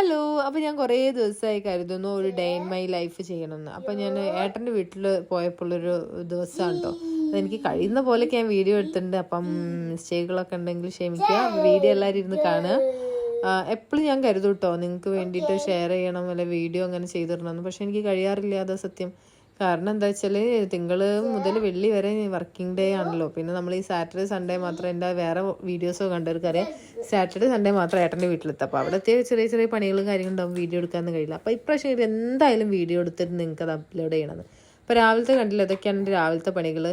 Hello. അപ്പോൾ ഞാൻ കുറേ ദിവസമായി കരുതുന്നു ഒരു ഡേ ഇൻ മൈ ലൈഫ് ചെയ്യണമെന്ന്. അപ്പോൾ ഞാൻ ഏട്ടൻ്റെ വീട്ടിൽ പോയപ്പോഴൊരു ദിവസമാണ് കേട്ടോ. അതെനിക്ക് കഴിയുന്ന പോലെയൊക്കെ ഞാൻ വീഡിയോ എടുത്തിട്ടുണ്ട്. അപ്പം മിസ്റ്റേക്കുകളൊക്കെ ഉണ്ടെങ്കിൽ ക്ഷമിക്കുക. വീഡിയോ എല്ലാവരും ഇരുന്ന് കാണുക. എപ്പോഴും ഞാൻ കരുതും കേട്ടോ നിങ്ങൾക്ക് വേണ്ടിയിട്ട് ഷെയർ ചെയ്യണം, അല്ലെ വീഡിയോ അങ്ങനെ ചെയ്തിടണമെന്ന്. പക്ഷെ എനിക്ക് കഴിയാറില്ല, അതാ സത്യം. കാരണം എന്താ വെച്ചാൽ തിങ്കൾ മുതൽ വെള്ളി വരെ വർക്കിംഗ് ഡേ ആണല്ലോ. പിന്നെ നമ്മൾ ഈ സാറ്റർഡേ സൺഡേ മാത്രം എൻ്റെ വേറെ വീഡിയോസോ കണ്ടവർക്കറിയാം, സാറ്റർഡേ സൺഡേ മാത്രം ഏട്ടൻ്റെ വീട്ടിലെത്താം. അപ്പോൾ അവിടുത്തെ ചെറിയ ചെറിയ പണികളും കാര്യങ്ങളുണ്ടാവും, വീഡിയോ എടുക്കാനൊന്നും കഴിയില്ല. അപ്പോൾ ഇപ്രാവശ്യം ഇത് എന്തായാലും വീഡിയോ എടുത്തിട്ട് നിങ്ങൾക്ക് അത് അപ്ലോഡ് ചെയ്യണമെന്ന്. അപ്പോൾ രാവിലത്തെ കണ്ടില്ല, ഇതൊക്കെയാണ് എൻ്റെ രാവിലത്തെ പണികൾ.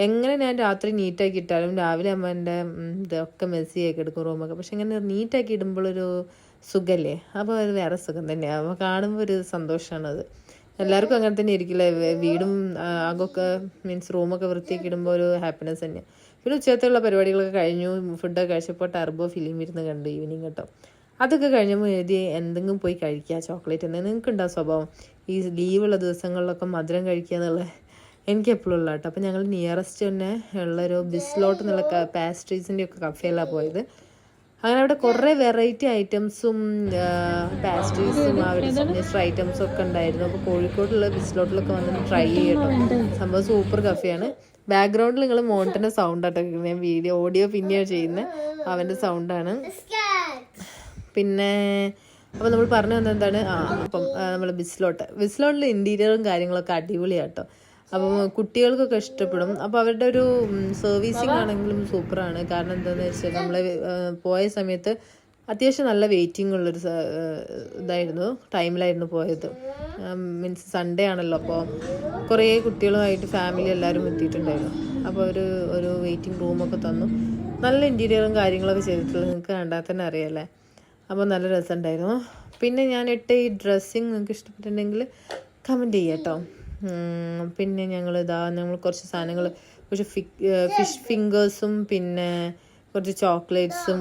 എങ്ങനെ ഞാൻ രാത്രി നീറ്റാക്കി ഇട്ടാലും രാവിലെ ആകുമ്പോൾ എൻ്റെ ഇതൊക്കെ മെസ്സി ആക്കി എടുക്കും റൂമൊക്കെ. പക്ഷെ ഇങ്ങനെ നീറ്റാക്കി ഇടുമ്പോഴൊരു സുഖമല്ലേ, അപ്പോൾ അത് വേറെ സുഖം തന്നെയാണ്. അപ്പോൾ കാണുമ്പോൾ ഒരു സന്തോഷമാണത്. എല്ലാവർക്കും അങ്ങനെ തന്നെ ഇരിക്കില്ല. വീടും ആകൊക്കെ മീൻസ് റൂമൊക്കെ വൃത്തിയാക്കി ഇടുമ്പോൾ ഒരു ഹാപ്പിനെസ് തന്നെയാണ്. പിന്നെ ഉച്ചക്കത്തുള്ള പരിപാടികളൊക്കെ കഴിഞ്ഞു. ഫുഡൊക്കെ കഴിച്ചപ്പോൾ ടർബോ ഫിലിം ഇരുന്ന് കണ്ടു ഈവനിങ് കേട്ടോ. അതൊക്കെ കഴിഞ്ഞപ്പോൾ എഴുതി എന്തെങ്കിലും പോയി കഴിക്കുക, ചോക്ലേറ്റ് എന്തെങ്കിലും. നിങ്ങൾക്ക് ഉണ്ടാവും സ്വഭാവം ഈ ലീവുള്ള ദിവസങ്ങളിലൊക്കെ മധുരം കഴിക്കുക എന്നുള്ളത്. എനിക്ക് എപ്പോഴും ഉള്ള കേട്ടോ. അപ്പോൾ ഞങ്ങൾ നിയറസ്റ്റ് തന്നെ ഉള്ളൊരു ബിസ്ലോട്ട് എന്നുള്ള പാസ്ട്രീസിൻ്റെ ഒക്കെ കഫേയിലാണ് പോയത്. അങ്ങനെ അവിടെ കുറേ വെറൈറ്റി ഐറ്റംസും പാസ്ട്രീസും അവരുടെ സിഗ്നേച്ചർ ഐറ്റംസും ഒക്കെ ഉണ്ടായിരുന്നു. അപ്പോൾ കോഴിക്കോടുള്ള ബിസ്ലോട്ടിലൊക്കെ വന്നിട്ട് ട്രൈ ചെയ്യട്ടോ. സംഭവം സൂപ്പർ കഫേയാണ്. ബാക്ക്ഗ്രൗണ്ടിൽ നിങ്ങൾ മോണ്ടൻ്റെ സൗണ്ട് ആട്ടോ. ഞാൻ ഓഡിയോ പിന്നെയാണ് ചെയ്യുന്നത്, അവൻ്റെ സൗണ്ടാണ്. പിന്നെ അപ്പോൾ നമ്മൾ പറഞ്ഞു വന്നത് എന്താണ്, അപ്പം നമ്മൾ ബിസ്ലോട്ടിൽ ഇൻറ്റീരിയറും കാര്യങ്ങളൊക്കെ അടിപൊളിയാട്ടോ. അപ്പം കുട്ടികൾക്കൊക്കെ ഇഷ്ടപ്പെടും. അപ്പോൾ അവരുടെ ഒരു സർവീസിങ് ആണെങ്കിലും സൂപ്പറാണ്. കാരണം എന്താണെന്ന് വെച്ചാൽ നമ്മൾ പോയ സമയത്ത് അത്യാവശ്യം നല്ല വെയിറ്റിംഗ് ഉള്ളൊരു ടൈമിലായിരുന്നു പോയത്. മീൻസ് സൺഡേ ആണല്ലോ, അപ്പോൾ കുറേ കുട്ടികളുമായിട്ട് ഫാമിലി എല്ലാവരും എത്തിയിട്ടുണ്ടായിരുന്നു. അപ്പോൾ ഒരു വെയിറ്റിംഗ് റൂമൊക്കെ തന്നു. നല്ല ഇൻറ്റീരിയറും കാര്യങ്ങളൊക്കെ ചെയ്തിട്ടുള്ളത് നിങ്ങൾക്ക് കണ്ടാൽ തന്നെ അറിയാമല്ലേ. അപ്പോൾ നല്ല രസമുണ്ടായിരുന്നു. പിന്നെ ഞാൻ ഇട്ട ഈ ഡ്രസ്സിങ് നിങ്ങൾക്ക് ഇഷ്ടപ്പെട്ടിട്ടുണ്ടെങ്കിൽ കമൻറ്റ് ചെയ്യാം കേട്ടോ. പിന്നെ ഞങ്ങൾ കുറച്ച് സാധനങ്ങൾ, കുറച്ച് ഫിഷ് ഫിംഗേഴ്സും പിന്നെ കുറച്ച് ചോക്ലേറ്റ്സും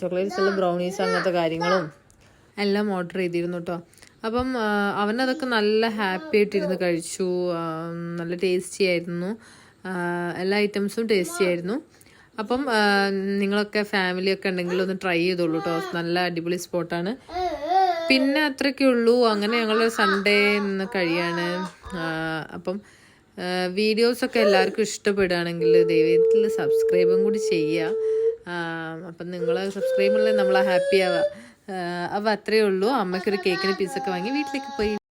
ചോക്ലേറ്റ്സുള്ള ബ്രൗണീസ് അങ്ങനത്തെ കാര്യങ്ങളും എല്ലാം ഓർഡർ ചെയ്തിരുന്നു കേട്ടോ. അപ്പം അവനതൊക്കെ നല്ല ഹാപ്പി ആയിട്ടിരുന്ന് കഴിച്ചു. നല്ല ടേസ്റ്റി ആയിരുന്നു, എല്ലാ ഐറ്റംസും ടേസ്റ്റി ആയിരുന്നു. അപ്പം നിങ്ങളൊക്കെ ഫാമിലിയൊക്കെ ഉണ്ടെങ്കിൽ ഒന്ന് ട്രൈ ചെയ്തോളൂ കേട്ടോ. നല്ല അടിപൊളി സ്പോട്ടാണ്. പിന്നെ അത്രയൊക്കെ ഉള്ളൂ. അങ്ങനെ ഞങ്ങൾ സൺഡേ ഇന്ന് കഴിയാണ്. അപ്പം വീഡിയോസൊക്കെ എല്ലാവർക്കും ഇഷ്ടപ്പെടുകയാണെങ്കിൽ ദയവായിട്ട് സബ്സ്ക്രൈബും കൂടി ചെയ്യുക. അപ്പം നിങ്ങൾ സബ്സ്ക്രൈബുള്ള നമ്മളെ ഹാപ്പി ആവുക. അപ്പോൾ അത്രയേ ഉള്ളൂ. അമ്മയ്ക്കൊരു കേക്കിന് പീസൊക്കെ വാങ്ങി വീട്ടിലേക്ക് പോയി.